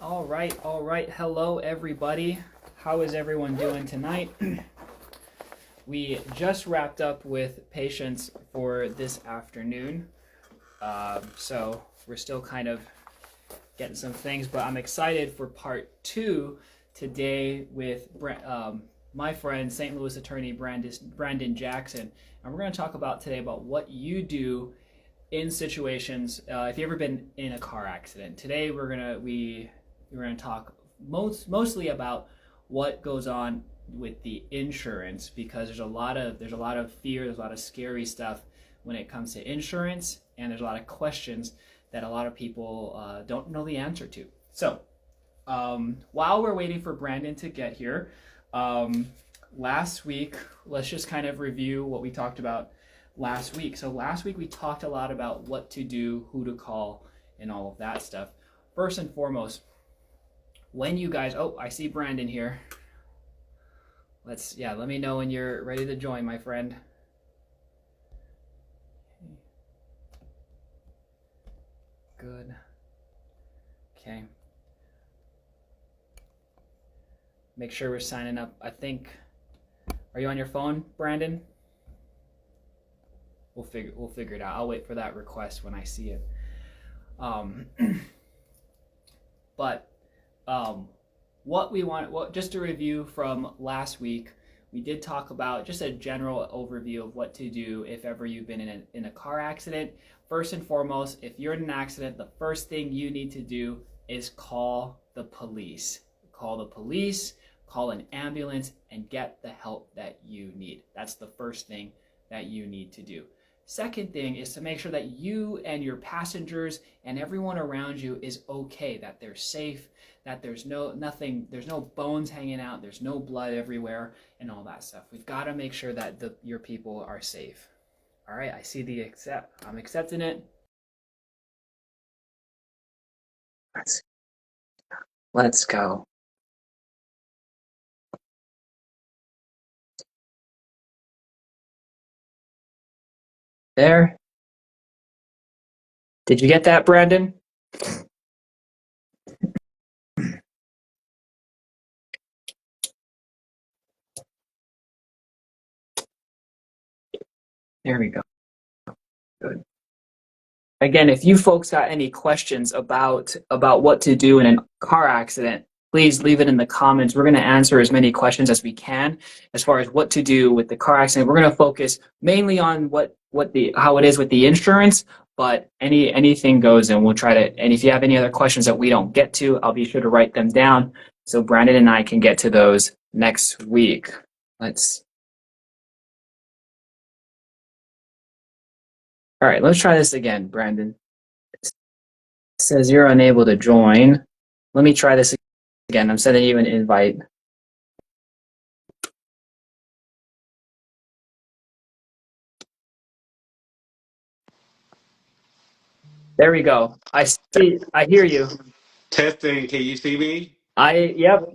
All right, all right. Hello, everybody. How is everyone doing tonight? We just wrapped up with patients for this afternoon. So we're still kind of getting some things, but I'm excited for part two today with my friend, St. Louis attorney Brandon Jackson. And we're going to talk about today about what you do in situations if you've ever been in a car accident. Today we're gonna talk mostly about what goes on with the insurance, because there's a lot of fear, there's a lot of scary stuff when it comes to insurance, and there's a lot of questions that a lot of people don't know the answer to. So while we're waiting for Brandon to get here, last week, let's just kind of review what we talked about last week. So last week we talked a lot about what to do, who to call, and all of that stuff. First and foremost, when you guys, oh, I see Brandon here. Let me know when you're ready to join, my friend. Good. Okay. Make sure we're signing up. I think, are you on your phone, Brandon? We'll figure it out. I'll wait for that request when I see it. Just to review from last week, we did talk about just a general overview of what to do if ever you've been in a car accident. First and foremost, if you're in an accident, the first thing you need to do is call the police. Call the police, call an ambulance, and get the help that you need. That's the first thing that you need to do. Second thing is to make sure that you and your passengers and everyone around you is okay, that they're safe, that there's no bones hanging out, there's no blood everywhere, and all that stuff. We've got to make sure that your people are safe. All right, I see the accept. I'm accepting it. Let's go. There. Did you get that, Brandon? There we go. Good. Again, if you folks got any questions about what to do in a car accident, please leave it in the comments. We're going to answer as many questions as we can as far as what to do with the car accident. We're going to focus mainly on how it is with the insurance, but anything goes, and we'll try to. And if you have any other questions that we don't get to, I'll be sure to write them down so Brandon and I can get to those next week. All right, let's try this again, Brandon. It says you're unable to join. Let me try this again. I'm sending you an invite. There we go. I hear you. Testing, can you see me? Yep.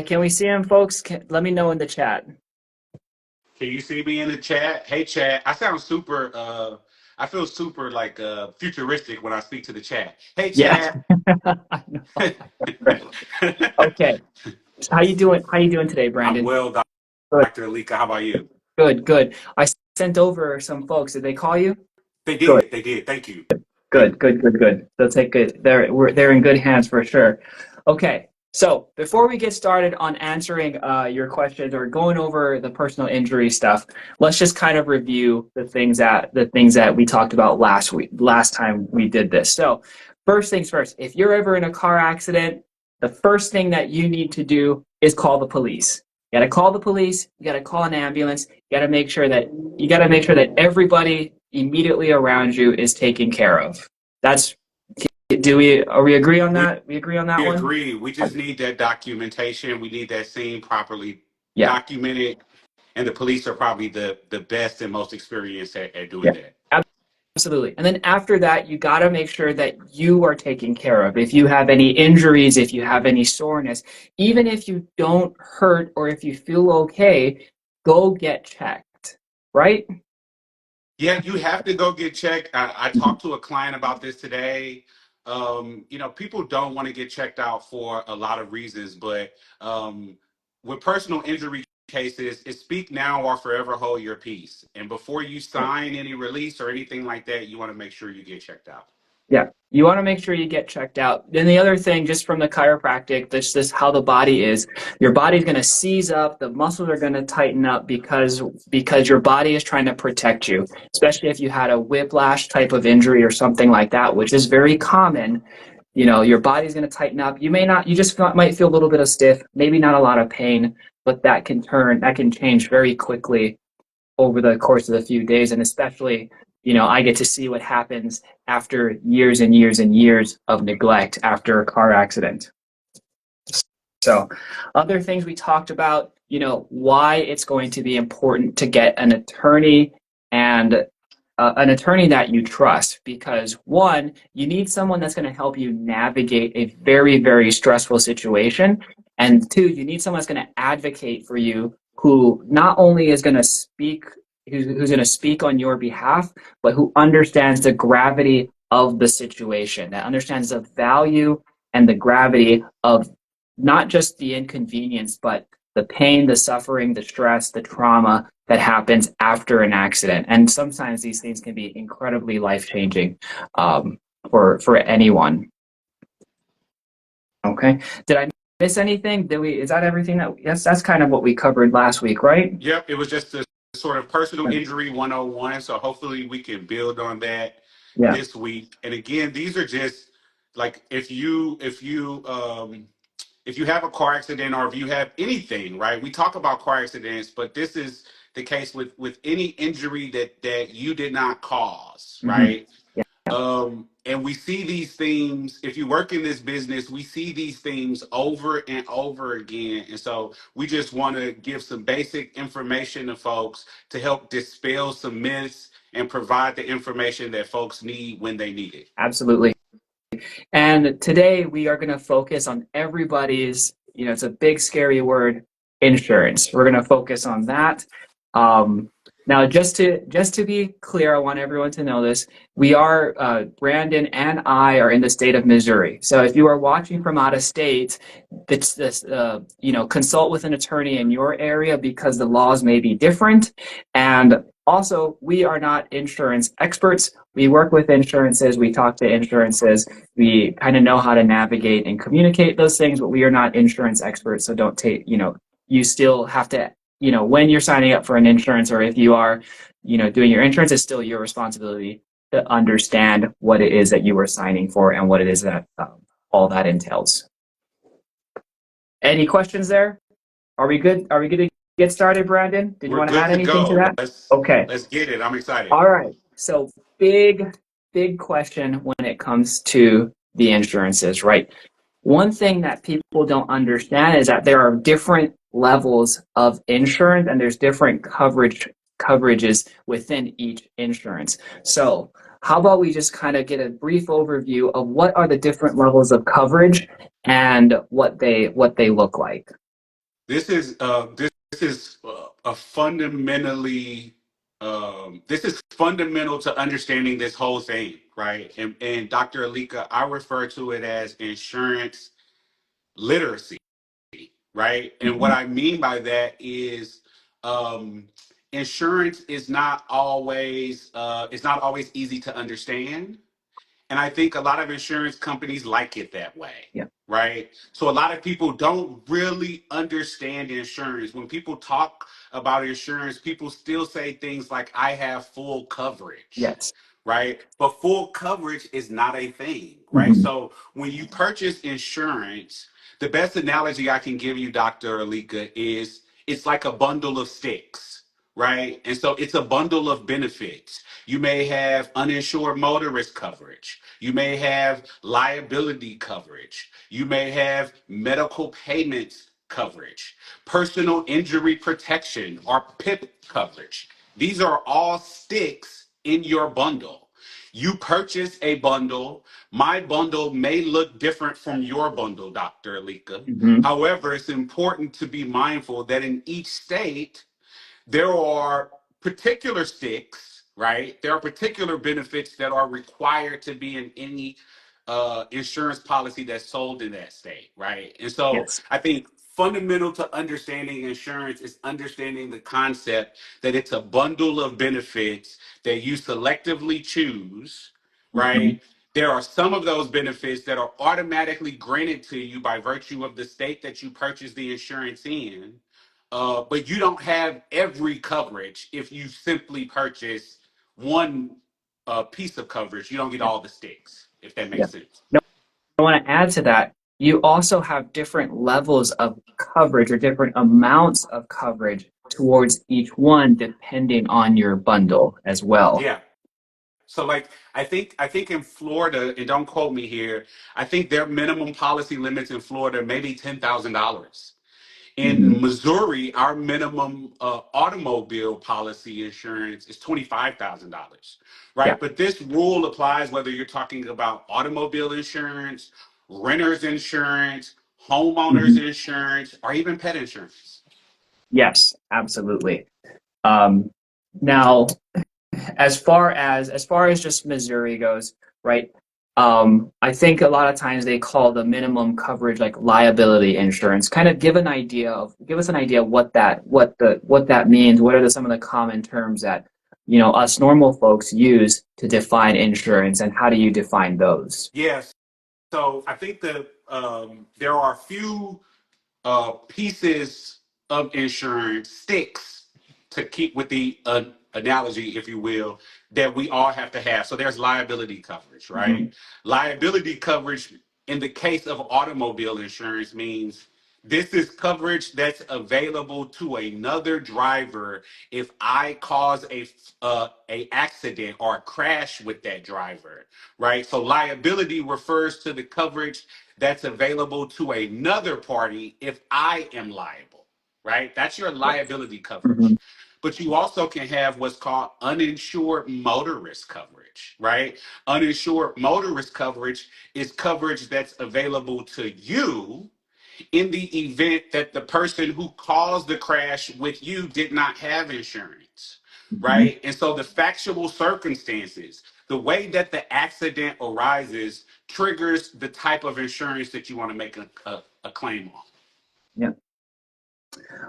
Can we see him, folks? Let me know in the chat. Can you see me in the chat? Hey chat, I sound super I feel super like futuristic when I speak to the chat. Hey Yeah. chat. I know. Okay. How you doing? How you doing today, I'm Brandon? well, Good. Dr. Alika. How about you? Good. I sent over some folks. Did they call you? They Good. did. They did. Thank you. Good. They'll take good. They're in good hands for sure. Okay. So before we get started on answering your questions or going over the personal injury stuff, let's just kind of review the things that we talked about last time we did this. So first things first, if you're ever in a car accident, the first thing that you need to do is call the police. You got to call the police. You got to call an ambulance. You got to make sure that everybody immediately around you is taken care of. That's are we agree on We, that? We agree on that we one? agree. We just need that documentation. We need that scene properly Yeah. documented. And the police are probably the best and most experienced at doing that. Absolutely. And then after that, you got to make sure that you are taken care of. If you have any injuries, if you have any soreness, even if you don't hurt or if you feel okay, go get checked, right? Yeah, you have to go get checked. I talked to a client about this today. people don't want to get checked out for a lot of reasons, but with personal injury cases, it's speak now or forever hold your peace. And before you sign any release or anything like that, you want to make sure you get checked out. Yeah, you want to make sure you get checked out. Then the other thing, just from the chiropractic, this how the body is. Your body's going to seize up. The muscles are going to tighten up because your body is trying to protect you. Especially if you had a whiplash type of injury or something like that, which is very common. Your body's going to tighten up. You just might feel a little bit of stiff, maybe not a lot of pain, but that can change very quickly over the course of a few days. And especially, I get to see what happens after years and years and years of neglect after a car accident. So other things we talked about, why it's going to be important to get an attorney and an attorney that you trust, because one, you need someone that's going to help you navigate a very, very stressful situation. And two, you need someone that's going to advocate for you, who not only is going to speak, who's going to speak on your behalf, but who understands the gravity of the situation, that understands the value and the gravity of not just the inconvenience, but the pain, the suffering, the stress, the trauma that happens after an accident. And sometimes these things can be incredibly life-changing for anyone. Okay. Did I miss anything? Is that everything yes, that's kind of what we covered last week, right? Yep, it was just a sort of personal injury 101. So hopefully we can build on that this week. And again, these are just like if you have a car accident or if you have anything, right? We talk about car accidents, but this is the case with any injury that you did not cause, right? Yeah. And we see these themes. If you work in this business, we see these themes over and over again. And so we just want to give some basic information to folks to help dispel some myths and provide the information that folks need when they need it. Absolutely. And today we are going to focus on everybody's, it's a big, scary word, insurance. We're going to focus on that. Now, just to be clear, I want everyone to know this. We are, Brandon and I are in the state of Missouri. So if you are watching from out of state, it's this, consult with an attorney in your area, because the laws may be different. And also, we are not insurance experts. We work with insurances. We talk to insurances. We kind of know how to navigate and communicate those things, but we are not insurance experts. So don't take, you still have to, when you're signing up for an insurance, or if you are, doing your insurance, it's still your responsibility to understand what it is that you are signing for and what it is that all that entails. Any questions there? Are we good? Are we good to get started, Brandon? Did you want to add anything to that? Okay. Let's get it. I'm excited. All right. So big question when it comes to the insurances, right? One thing that people don't understand is that there are different levels of insurance, and there's different coverages within each insurance. So how about we just kind of get a brief overview of what are the different levels of coverage and what they look like. This is a fundamentally this is fundamental to understanding this whole thing, right? And Dr. Alika, I refer to it as insurance literacy, right? And what I mean by that is insurance is not always it's not always easy to understand. And I think a lot of insurance companies like it that way. Yeah. Right. So a lot of people don't really understand insurance. When people talk about insurance, people still say things like, I have full coverage. Yes. Right. But full coverage is not a thing. Right. Mm-hmm. So when you purchase insurance, the best analogy I can give you, Dr. Alika, is it's like a bundle of sticks. Right. And so it's a bundle of benefits. You may have uninsured motorist coverage. You may have liability coverage. You may have medical payments coverage, personal injury protection or PIP coverage. These are all sticks in your bundle. You purchase a bundle. My bundle may look different from your bundle, Dr. Alika. Mm-hmm. However, it's important to be mindful that in each state, there are particular sticks, right? There are particular benefits that are required to be in any insurance policy that's sold in that state, right? And so Yes. I think fundamental to understanding insurance is understanding the concept that it's a bundle of benefits that you selectively choose, Hmm. right? There are some of those benefits that are automatically granted to you by virtue of the state that you purchase the insurance in, but you don't have every coverage if you simply purchase one piece of coverage. You don't get Yeah. all the sticks, if that Yeah. makes sense. No, I want to add to that. You also have different levels of coverage or different amounts of coverage towards each one depending on your bundle as well. Yeah. So like I think in Florida, and don't quote me here, I think their minimum policy limits in Florida may be $10,000. Hmm. In Missouri, our minimum automobile policy insurance is $25,000, Yeah. right? But this rule applies whether you're talking about automobile insurance, renter's insurance, homeowner's Hmm. insurance, or even pet insurance. Yes, absolutely. Um, Now, as far as just Missouri goes, right? I think a lot of times they call the minimum coverage like liability insurance. Kind of give us an idea what that means. What are some of the common terms that us normal folks use to define insurance, and how do you define those? Yes. So I think there are a few pieces of insurance, sticks, to keep with the analogy, if you will, that we all have to have. So there's liability coverage, right? Hmm. Liability coverage in the case of automobile insurance means this is coverage that's available to another driver if I cause a accident or a crash with that driver, right? So liability refers to the coverage that's available to another party if I am liable, right? That's your Yes. liability Hmm. coverage. But you also can have what's called uninsured motorist coverage, right? Uninsured motorist coverage is coverage that's available to you in the event that the person who caused the crash with you did not have insurance, Hmm. right? And so the factual circumstances, the way that the accident arises, triggers the type of insurance that you want to make a claim on. Yeah.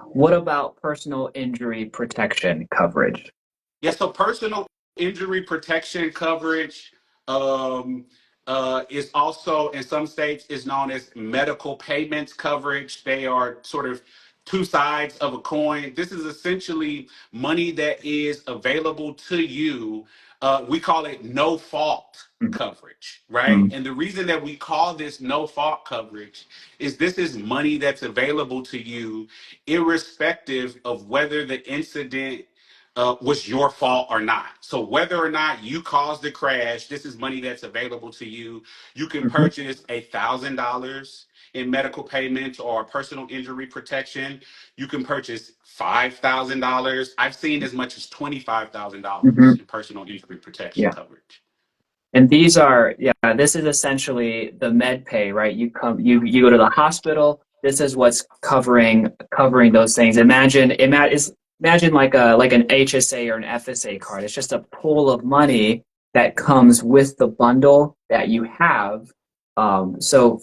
What about personal injury protection coverage? Yeah, so personal injury protection coverage um, is also in some states is known as medical payments coverage. They are sort of two sides of a coin. This is essentially money that is available to you. We call it no fault coverage, right? Hmm. And the reason that we call this no fault coverage is this is money that's available to you irrespective of whether the incident was your fault or not. So whether or not you caused the crash, this is money that's available to you. You can Hmm. purchase $1,000 in medical payments or personal injury protection. You can purchase $5,000. I've seen as much as $25,000 Hmm. in personal injury protection Yeah. coverage. And these are, yeah, this is essentially the med pay, right? You go to the hospital. This is what's covering those things. Imagine like an HSA or an FSA card. It's just a pool of money that comes with the bundle that you have. So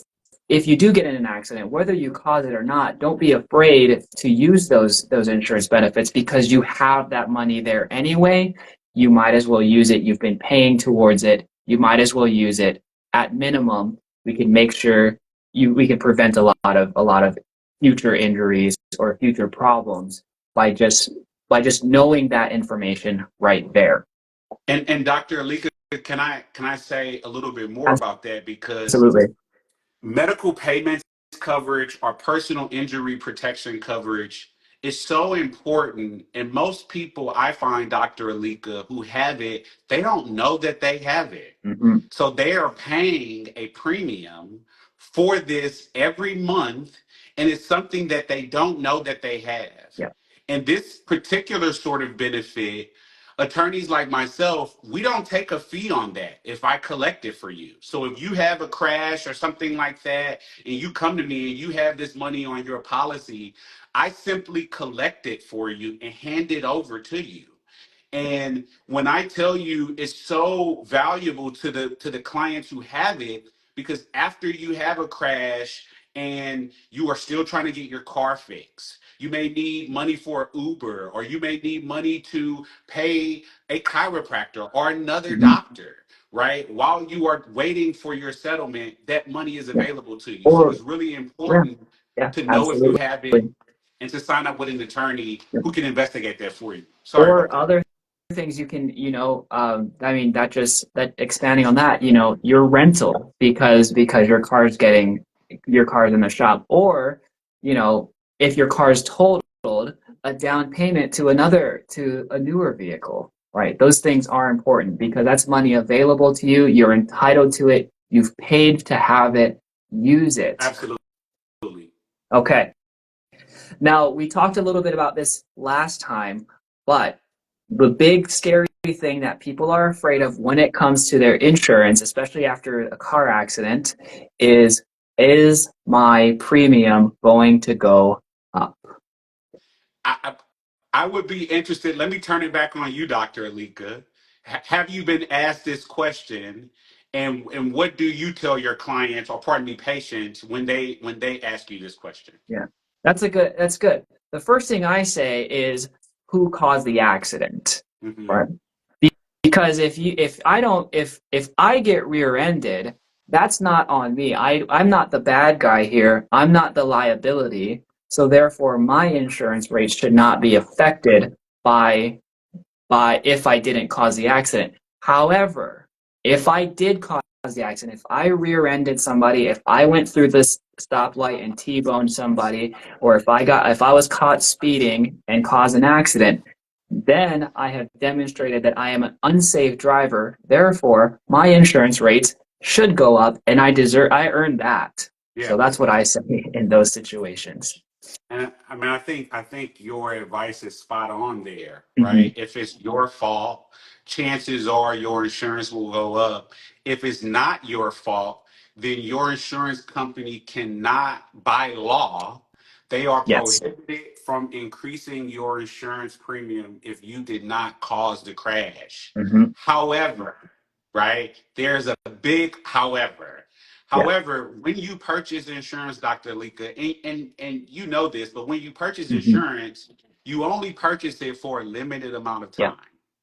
if you do get in an accident, whether you cause it or not, don't be afraid to use those insurance benefits because you have that money there anyway. You might as well use it. You've been paying towards it. You might as well use it. At minimum, we can make sure we can prevent a lot of future injuries or future problems by just knowing that information right there. And Dr. Alika, can I say a little bit more about that because Absolutely. medical payments coverage or personal injury protection coverage is so important. And most people, I find, Dr. Alika, who have it, they don't know that they have it. Hmm. So they are paying a premium for this every month, and it's something that they don't know that they have. Yeah. And this particular sort of benefit, attorneys like myself, we don't take a fee on that if I collect it for you. So if you have a crash or something like that, and you come to me and you have this money on your policy, I simply collect it for you and hand it over to you. And when I tell you it's so valuable to the clients who have it, because after you have a crash and you are still trying to get your car fixed, you may need money for Uber, or you may need money to pay a chiropractor or another hmm doctor, right? While you are waiting for your settlement, that money is Yeah. available to you. So Or it's really yeah, important yeah, to know if you absolutely. have it and to sign up with an attorney Yeah. who can investigate that for you. Sorry about Or that. other things you can, I mean, that expanding on that, your rental because your car's in the shop, or, you know, if your car's totaled, a down payment to a newer vehicle, right? Those things are important because that's money available to you. You're entitled to it. You've paid to have it. Use it. Absolutely. Okay. Now, we talked a little bit about this last time, but the big scary thing that people are afraid of when it comes to their insurance, especially after a car accident, is my premium going to go up? I, I, I would be interested. Let me turn it back on you, Dr. Alika. Have you been asked this question? And what do you tell your clients, or pardon me, patients, when they ask you this question? Yeah. That's good. The first thing I say is who caused the accident, Hmm. right? Because if I get rear-ended, that's not on me. I'm not the bad guy here. I'm not the liability. So therefore my insurance rates should not be affected by if I didn't cause the accident. However, if I did cause the accident, if I rear-ended somebody, if I went through this stoplight and T-boned somebody, or if I was caught speeding and caused an accident, then I have demonstrated that I am an unsafe driver. Therefore, my insurance rates should go up, and I earned that. So Yeah. that's what I say in those situations. And I mean, I think your advice is spot on there, Hmm. right? If it's your fault, chances are your insurance will go up. If it's not your fault, then your insurance company cannot, by law, they are Yes. prohibited from increasing your insurance premium if you did not cause the crash. Hmm. However, right, there's a big however. Yeah. However, when you purchase insurance, Dr. Alika, and you know this, but when you purchase Hmm. insurance, you only purchase it for a limited amount of Yeah. time.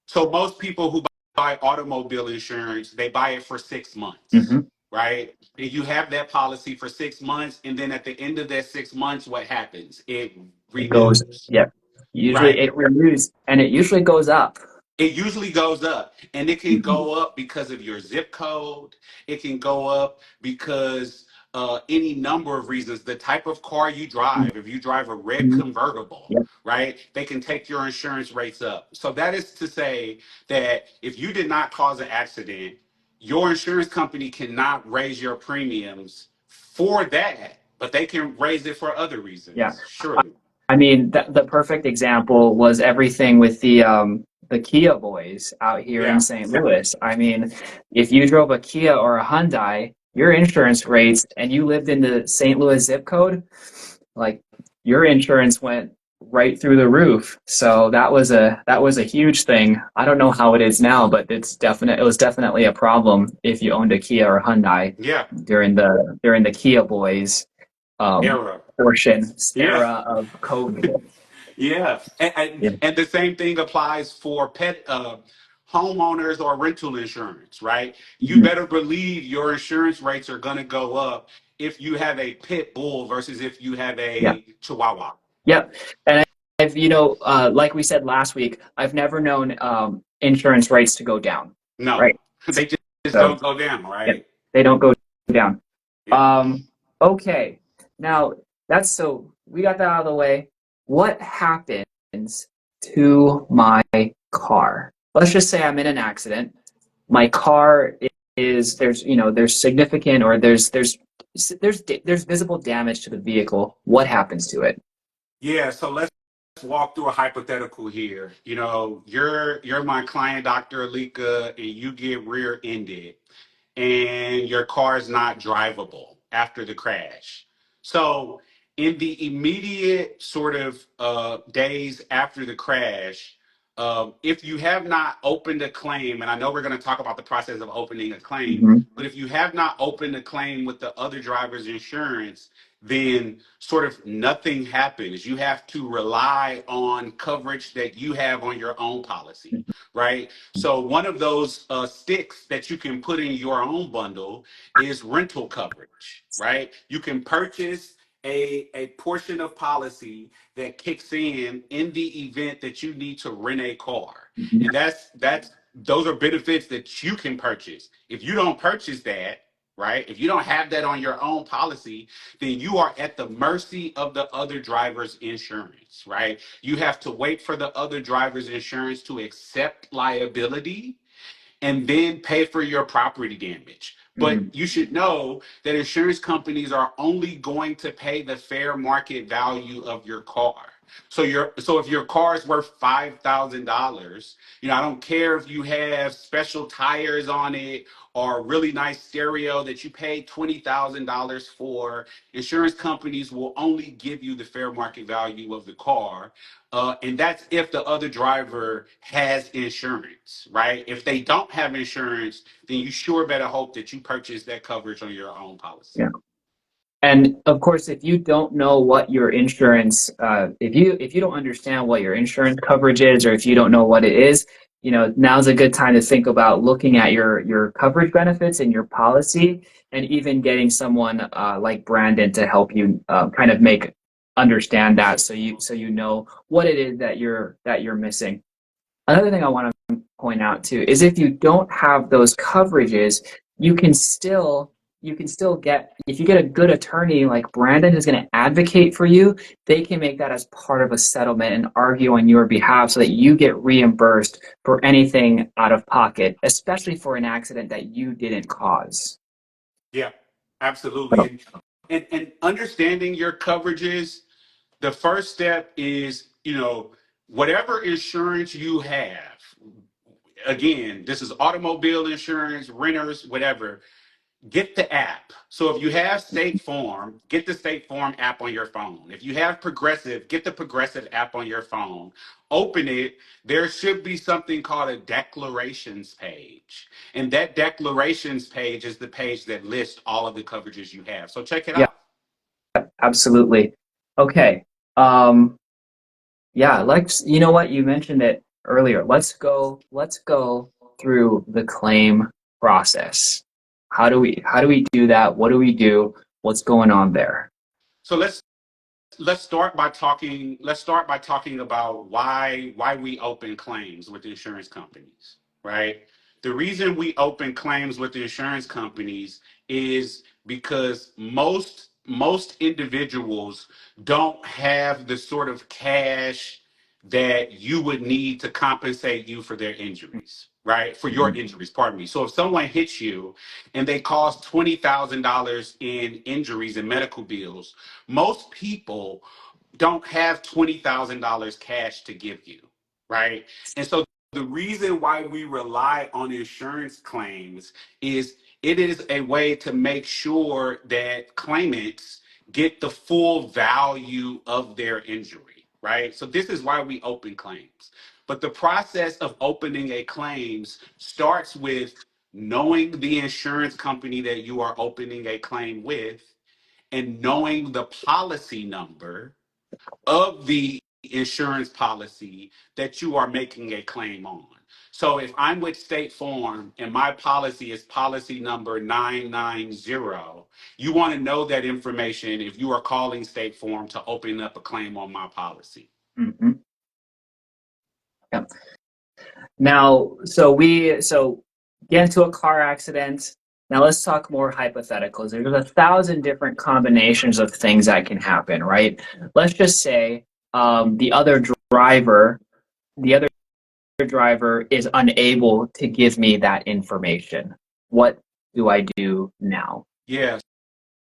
So most people who buy automobile insurance, they buy it for 6 months, Hmm. right? And you have that policy for 6 months, and then at the end of that 6 months, what happens? It It goes. renews, Yeah. Usually right? it renews, and it usually goes up. It usually goes up, and it can Hmm. go up because of your zip code. It can go up because any number of reasons. The type of car you drive, if you drive a red Hmm. convertible, Yeah. right, they can take your insurance rates up. So that is to say that if you did not cause an accident, your insurance company cannot raise your premiums for that, but they can raise it for other Yeah. reasons. Surely. I mean, the perfect example was everything with the Kia boys out here in Yeah. St. Louis. I mean, if you drove a Kia or a Hyundai, your insurance rates, and you lived in the St. Louis zip code, like your insurance went right through the roof. So that was a huge thing. I don't know how it is now, but it was definitely a problem if you owned a Kia or Hyundai Yeah. during the Kia boys um, Era. portion Yeah. era of COVID. Yeah, Yeah. and the same thing applies for pet homeowners or rental insurance, right? You Mhm. better believe your insurance rates are going to go up if you have a pit bull versus if you have Yeah. a chihuahua. Yeah. And I've, like we said last week, I've never known insurance rates to go down, No, right? they just So, don't go down, yeah, right? they don't go down. Yeah. Um, okay. Now, so we got that out of the way. What happens to my car? Let's just say I'm in an accident. My car there's significant, or there's visible damage to the vehicle. What happens to it? Yeah, so let's walk through a hypothetical here. You're my client, Dr. Alika, and you get rear-ended and your car is not drivable after the crash. So, in the immediate sort of days after the crash, if you have not opened a claim, and I know we're going to talk about the process of opening a claim, Hmm. but if you have not opened a claim with the other driver's insurance, then sort of nothing happens. You have to rely on coverage that you have on your own policy, right? So one of those sticks that you can put in your own bundle is rental coverage, right? You can purchase a portion of policy that kicks in the event that you need to rent a car. And that's those are benefits that you can purchase. If you don't purchase that, right? If you don't have that on your own policy, then you are at the mercy of the other driver's insurance, right? You have to wait for the other driver's insurance to accept liability and then pay for your property damage. But Hmm. you should know that insurance companies are only going to pay the fair market value of your car. So if your car is worth $5,000, I don't care if you have special tires on it or a really nice stereo that you paid $20,000 for. Insurance companies will only give you the fair market value of the car, and that's if the other driver has insurance, right? If they don't have insurance, then you sure better hope that you purchase that coverage on your own policy. Yeah. And of course, if you don't know what your insurance, if you don't understand what your insurance coverage is, or if you don't know what it is, now's a good time to think about looking at your coverage benefits and your policy, and even getting someone like Brandon to help you kind of make understand that, so you know what it is that you're missing. Another thing I want to point out too is if you don't have those coverages, you can still get, if you get a good attorney like Brandon who's going to advocate for you, they can make that as part of a settlement and argue on your behalf so that you get reimbursed for anything out of pocket, especially for an accident that you didn't cause. Yeah, absolutely. And understanding your coverages, the first step is, whatever insurance you have. Again, this is automobile insurance, renters, whatever. Get the app. So if you have State Farm, get the State Farm app on your phone. If you have Progressive, get the Progressive app on your phone. Open it. There should be something called a declarations page. And that declarations page is the page that lists all of the coverages you have. So check it Yeah, out. absolutely. Okay. Um, Yeah, you know what, you mentioned it earlier. Let's go through the claim process. How do we do that? What do we do? What's going on there? So let's start by talking about why we open claims with insurance companies, right? The reason we open claims with insurance companies is because most individuals don't have the sort of cash that you would need to compensate you for their injuries, right? For your Mhm. injuries, pardon me. So if someone hits you and they cause $20,000 in injuries and medical bills, most people don't have $20,000 cash to give you, right? And so the reason why we rely on insurance claims is it is a way to make sure that claimants get the full value of their injury, right? So this is why we open claims. But the process of opening a claims starts with knowing the insurance company that you are opening a claim with and knowing the policy number of the insurance policy that you are making a claim on. So if I'm with State Farm and my policy is policy number 990, you want to know that information if you are calling State Farm to open up a claim on my policy. Mhm. Yeah. Now, so get into a car accident. Now let's talk more hypotheticals. There's 1,000 different combinations of things that can happen, right? Let's just say the other driver, the other driver is unable to give me that information. What do I do now? Yeah,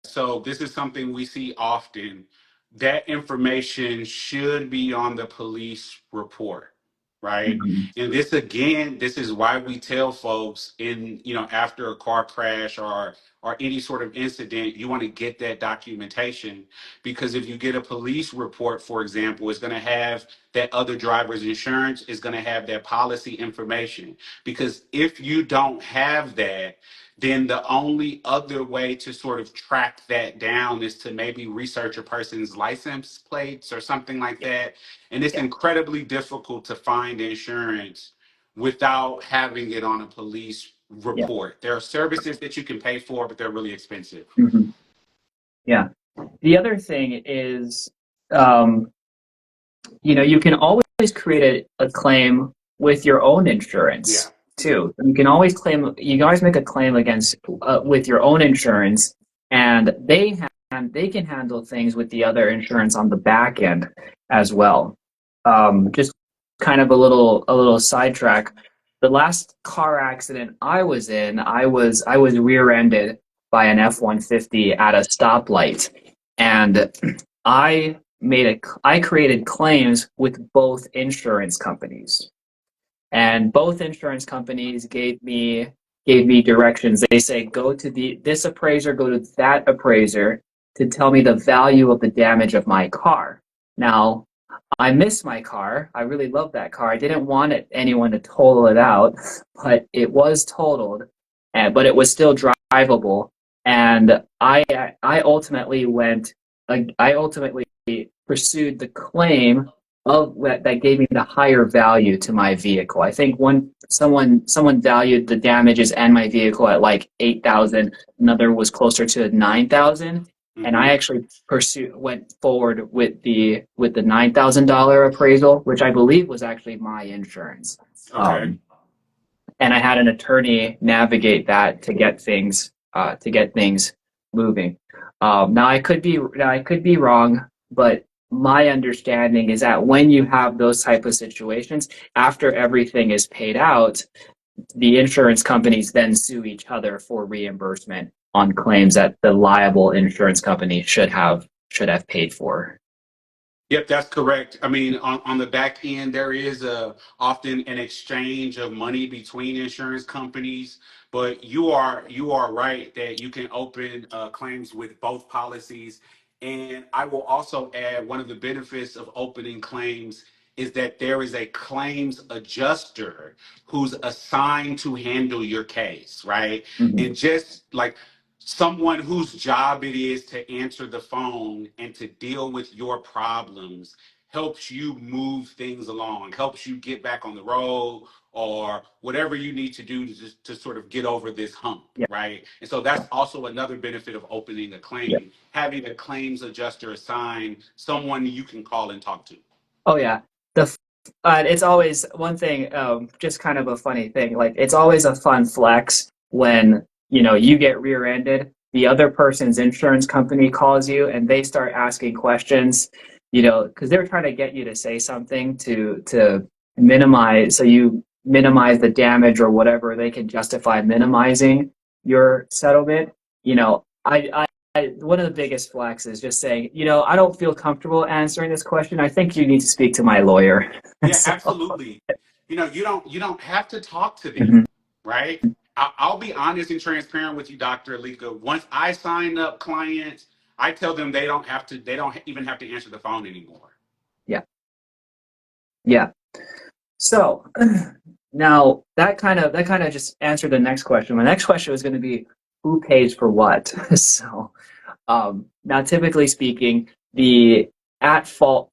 so this is something we see often. That information should be on the police report, right? Mhm. And this again, this is why we tell folks in, after a car crash or or any sort of incident, you want to get that documentation, because if you get a police report, for example, it's going to have that other driver's insurance, is going to have their policy information. Because if you don't have that, then the only other way to sort of track that down is to maybe research a person's license plates or something like that. And it's Yeah. incredibly difficult to find insurance without having it on a police Yeah. report. There are services that you can pay for, but they're really expensive. Hmm. Yeah. The other thing is, um, you can always create a claim with your own Yeah. insurance too. You can always make a claim against with your own insurance, and they can handle things with the other insurance on the back end as well. Just kind of a little sidetrack. The last car accident I was in, I was rear-ended by an F-150 at a stoplight, and I created claims with both insurance companies, and both insurance companies gave me directions. They say go to this appraiser, go to that appraiser to tell me the value of the damage of my car. Now, I miss my car. I really love that car. I didn't want anyone to total it out, but it was totaled, and but it was still drivable. And I ultimately went. I ultimately pursued the claim of that gave me the higher value to my vehicle. I think someone valued the damages and my vehicle at like 8,000. Another was closer to 9,000, and I Hmm. actually went forward with the $9,000 appraisal, which I believe was actually my insurance. Okay. Um, and I had an attorney navigate that to get things moving. Now I could be wrong, but my understanding is that when you have those type of situations, after everything is paid out, the insurance companies then sue each other for reimbursement on claims that the liable insurance company should have paid for. Yep, that's correct. I mean, on the back end, there is often an exchange of money between insurance companies, but you are right that you can open claims with both policies. And I will also add, one of the benefits of opening claims is that there is a claims adjuster who's assigned to handle your case, right? Mhm. And just like someone whose job it is to answer the phone and to deal with your problems helps you move things along, helps you get back on the road, or whatever you need to do to just to sort of get over this hump, Yeah. right? And so that's also another benefit of opening a Yeah. claim, having a claims adjuster assigned someone you can call and talk to. Oh yeah. It's always one thing, just kind of a funny thing. Like it's always a fun flex when, you get rear-ended, the other person's insurance company calls you and they start asking questions, because they're trying to get you to say something to minimize the damage or whatever they can justify minimizing your settlement. One of the biggest flex is just saying, I don't feel comfortable answering this question. I think you need to speak to my lawyer. Yeah, So, absolutely. You don't have to talk to them, mhm. right? I'll be honest and transparent with you, Dr. Alika. Once I sign up clients, I tell them they don't even have to answer the phone anymore. Yeah, yeah. So now that kind of just answered the next question. My next question was going to be who pays for what. So now, typically speaking, the at fault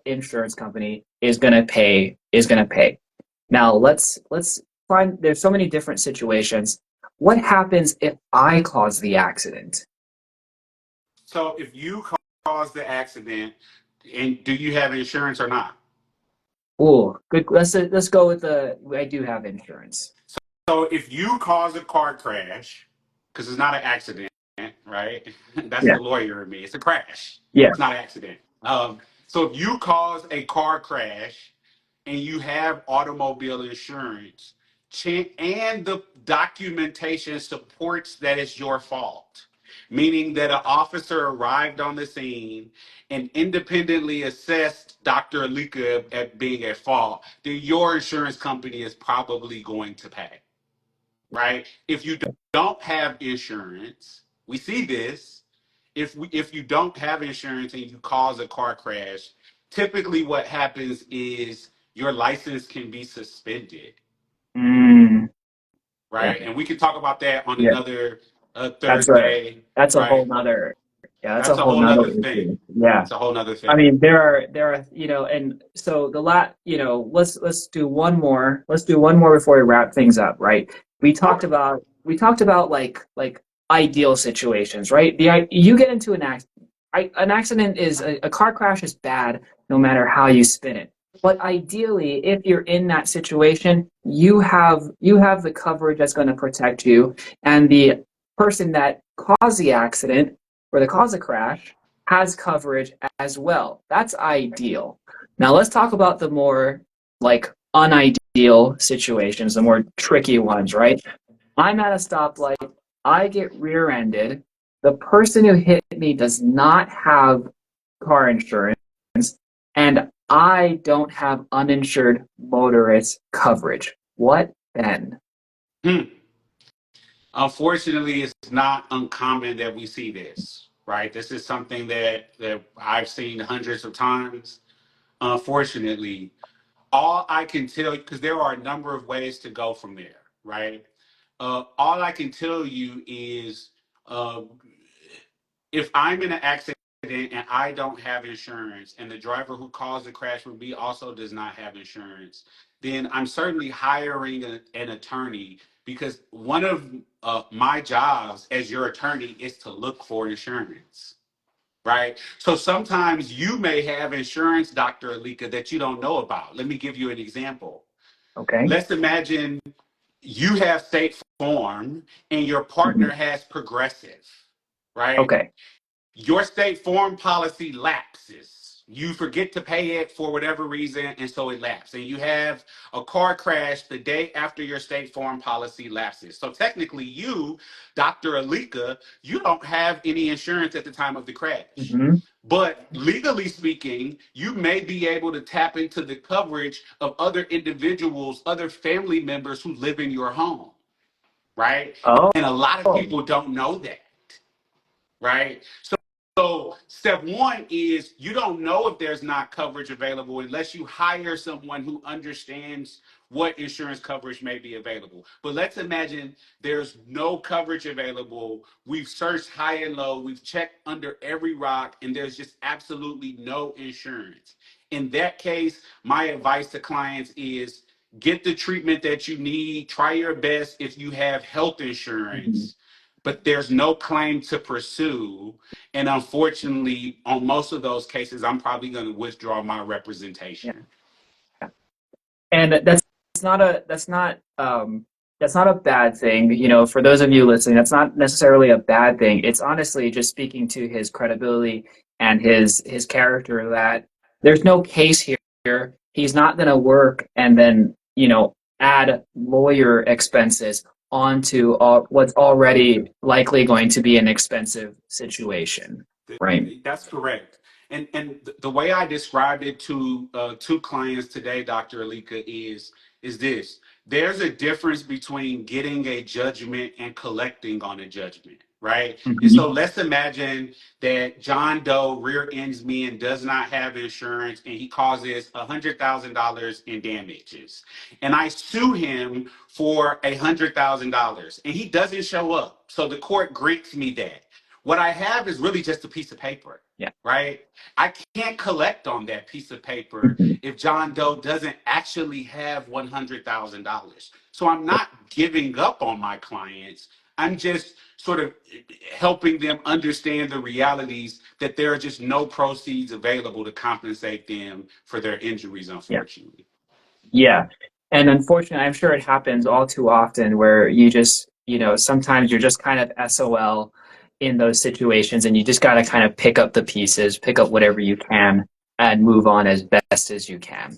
insurance company is going to pay. Now let's find there's so many different situations. What happens if I cause the accident? So if you cause the accident, and do you have insurance or not? Oh, good. Let's go with the I do have insurance. So if you cause a car crash, because it's not an accident, right? That's Yeah, the lawyer in me. It's a crash. yeah. It's not an accident. So if you cause a car crash and you have automobile insurance, and the documentation supports that it's your fault, meaning that an officer arrived on the scene and independently assessed Dr. Alika at being at fault, then your insurance company is probably going to pay. right? If you don't have insurance, we see this. If you don't have insurance and you cause a car crash, typically what happens is your license can be suspended, Mm, yeah, right? And we can talk about that on yeah. another That's a Thursday, that's a whole right? nother yeah, that's a That's a whole whole nother nother thing. issue. Yeah. It's a whole nother I thing. mean, there are, and so let's do one more. Let's do one more before we wrap things up, right? Sure. We talked about like ideal situations, right? You get into an accident. An accident is a car crash is bad no matter how you spin it. But ideally, if you're in that situation, you have the coverage that's going to protect you, and the person that caused the accident or the cause of crash has coverage as well. That's ideal. Now let's talk about the more like unideal situations, the more tricky ones, right? I'm at a stoplight, I get rear-ended, the person who hit me does not have car insurance, and I don't have uninsured motorist coverage. What then? Hmm. Unfortunately, it's not uncommon that we see this, right? This is something that I've seen hundreds of times. Unfortunately, all I can tell you, because there are a number of ways to go from there, right? All I can tell you is uh, if I'm in an accident and I don't have insurance, and the driver who caused the crash with me also does not have insurance, then I'm certainly hiring an attorney, because one of my jobs as your attorney is to look for insurance. Right. So sometimes you may have insurance, Dr. Alika, that you don't know about. Let me give you an example. Okay. Let's imagine you have State Farm and your partner Mhm. has Progressive, right? Okay. Your State Farm policy lapses. You forget to pay it for whatever reason, and so it lapses. And you have a car crash the day after your State Farm policy lapses. So technically, you, Dr. Alika, you don't have any insurance at the time of the crash. Hmm. But legally speaking, you may be able to tap into the coverage of other individuals, other family members who live in your home, right? Oh. And a lot of people don't know that, right? So step one is you don't know if there's not coverage available unless you hire someone who understands what insurance coverage may be available. But let's imagine there's no coverage available. We've searched high and low, we've checked under every rock, and there's just absolutely no insurance. In that case, my advice to clients is get the treatment that you need. Try your best if you have health Mhm. insurance, but there's no claim to pursue, and unfortunately, on most of those cases, I'm probably going to withdraw my Yeah. representation. And that's not a bad thing. For those of you listening, that's not necessarily a bad thing. It's honestly just speaking to his credibility and his character that there's no case here. He's not going to work and then, add lawyer expenses onto what's already likely going to be an expensive situation, right? That's correct. And the way I described it to two clients today, Dr. Alika, is this. There's a difference between getting a judgment and collecting on a judgment, right? And Hmm. so let's imagine that John Doe rear ends me and does not have insurance, and he causes $100,000 in damages. And I sue him for $100,000, and he doesn't show up. So the court grants me that. What I have is really just a piece of paper, Yeah. right? I can't collect on that piece of paper Mhm. if John Doe doesn't actually have $100,000. So I'm not giving up on my clients. I'm just sort of helping them understand the realities that there are just no proceeds available to compensate them for their injuries, Yeah. unfortunately. Yeah. And unfortunately, I'm sure it happens all too often where sometimes you're just kind of SOL in those situations and you just got to kind of pick up the pieces, pick up whatever you can, and move on as best as you can.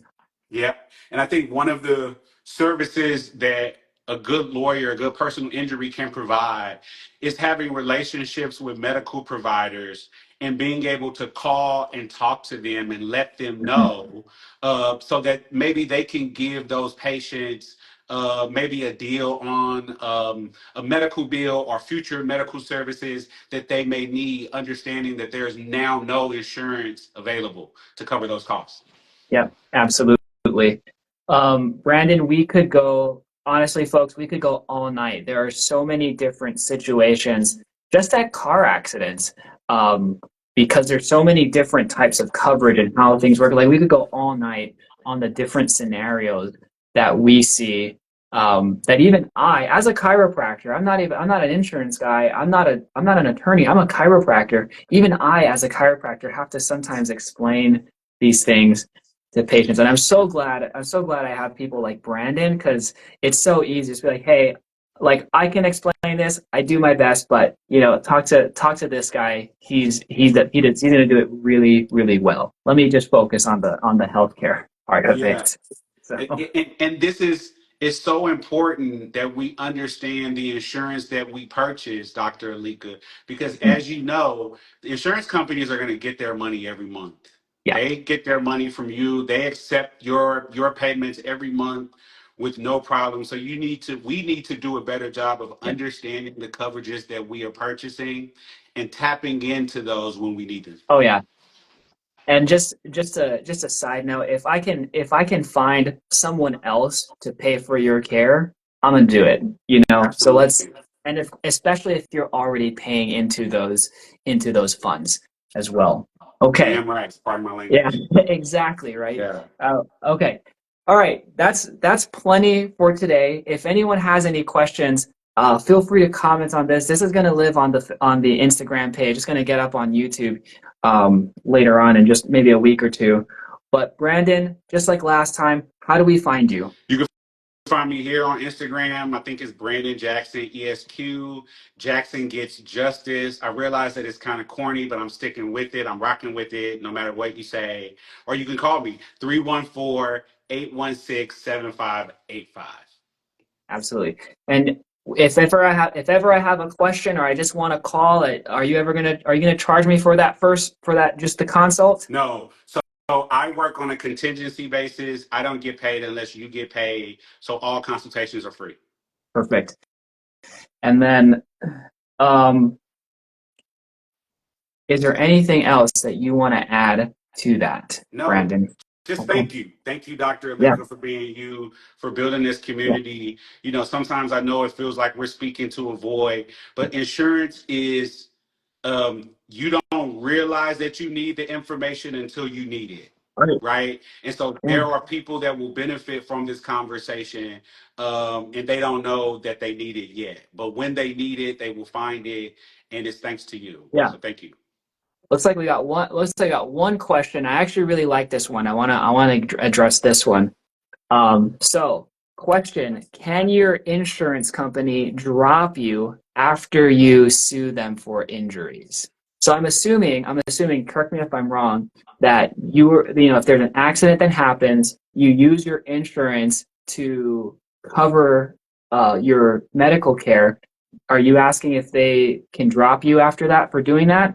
Yeah. And I think one of the services that a good lawyer, a good personal injury can provide is having relationships with medical providers and being able to call and talk to them and let them Mhm. know, so that maybe they can give those patients maybe a deal on a medical bill or future medical services that they may need, understanding that there's now no insurance available to cover those costs. Yep, absolutely. Brandon, we could go, honestly, folks, we could go all night. There are so many different situations, just at car accidents, because there's so many different types of coverage and how things work. Like we could go all night on the different scenarios that we see. That even I, as a chiropractor, I'm not an insurance guy. I'm not an attorney. I'm a chiropractor. Even I, as a chiropractor, have to sometimes explain these things to patients. And I'm so glad I have people like Brandon, because it's so easy to be like, hey, like I can explain this, I do my best, but talk to this guy. He's gonna do it really, really well. Let me just focus on the healthcare part of Yeah. it. So And this is it's so important that we understand the insurance that we purchase, Dr. Alika, because as you know, the insurance companies are going to get their money every month. yeah, They get their money from you. They accept your payments every month with no problem. So we need to do a better job of yeah. understanding the coverages that we are purchasing and tapping into those when we need them. Oh yeah. And just a side note, if I can find someone else to pay for your care, I'm gonna do it. So let's, Absolutely. and if especially if you're already paying into those funds as well. Okay. Damn right. Pardon my Yeah, language. exactly, right? Yeah. Okay. All right. That's plenty for today. If anyone has any questions, feel free to comment on this. This is going to live on the Instagram page. It's going to get up on YouTube later on in just maybe a week or two. But Brandon, just like last time, how do we find you? You can find me here on Instagram. I think it's Brandon Jackson ESQ. Jackson Gets Justice. I realize that it's kind of corny, but I'm sticking with it. I'm rocking with it no matter what you say. Or you can call me 314-816-7585. Absolutely. And if ever I have a question or I just want to call it, are you gonna charge me for that just the consult? No. So I work on a contingency basis. I don't get paid unless you get paid. So all consultations are free. Perfect. And then, um, is there anything else that you want to add to that, No, Brandon? just Okay. thank you. Thank you, Dr. Yeah. Alika, for being you, for building this Yeah. community. Sometimes I know it feels like we're speaking to a void, but insurance is, you don't realize that you need the information until you need it. All right. Right. And so Yeah. there are people that will benefit from this conversation, and they don't know that they need it yet. But when they need it, they will find it. And it's thanks to you. Yeah. So thank you. Looks like we got one question. I actually really like this one. I wanna address this one. So question, can your insurance company drop you after you sue them for injuries? So I'm assuming, correct me if I'm wrong, that if there's an accident that happens, you use your insurance to cover your medical care. Are you asking if they can drop you after that for doing that?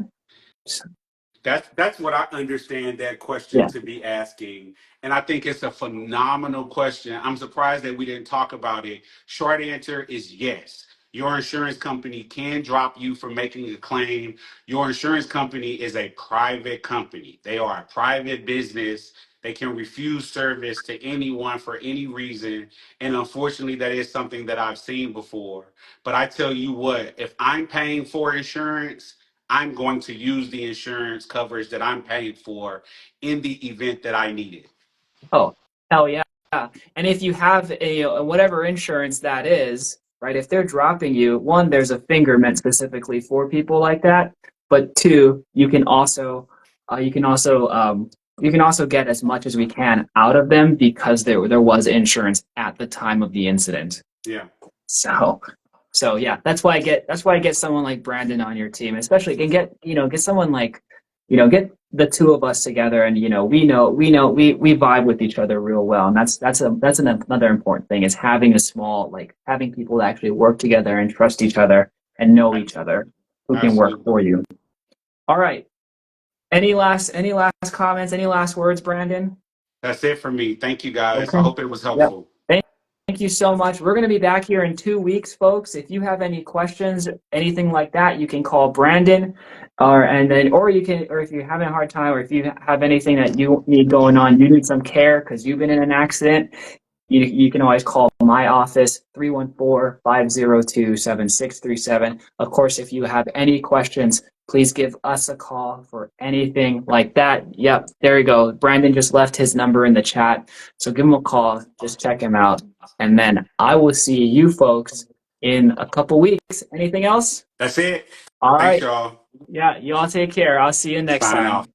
That's what I understand that question Yeah. to be asking. And I think it's a phenomenal question. I'm surprised that we didn't talk about it. Short answer is yes. Your insurance company can drop you for making a claim. Your insurance company is a private company. They are a private business. They can refuse service to anyone for any reason. And unfortunately, that is something that I've seen before. But I tell you what, if I'm paying for insurance, I'm going to use the insurance coverage that I'm paying for in the event that I need it. Oh, hell yeah. And if you have whatever insurance that is, right? If they're dropping you, one, there's a finger meant specifically for people like that. But two, you can also you can also get as much as we can out of them because there was insurance at the time of the incident. Yeah, So yeah, that's why I get someone like Brandon on your team, especially can get someone like, get the two of us together, and we vibe with each other real well, and that's another important thing is having people that actually work together and trust each other and know each other who can work absolutely. for you. All right. Any last comments? Any last words, Brandon? That's it for me. Thank you guys. I Okay. hope it was Yep. helpful. Thank you so much. We're going to be back here in 2 weeks, folks. If you have any questions, anything like that, you can call Brandon, or you can, or if you're having a hard time, or if you have anything that you need going on, you need some care because you've been in an accident, you can always call my office, 314-502-7637. Of course, if you have any questions, please give us a call for anything like that. Yep, there you go. Brandon just left his number in the chat. So give him a call. Just check him out. And then I will see you folks in a couple weeks. Anything else? That's it. All Thanks, right. y'all. Yeah, you all take care. I'll see you next Signing off. time.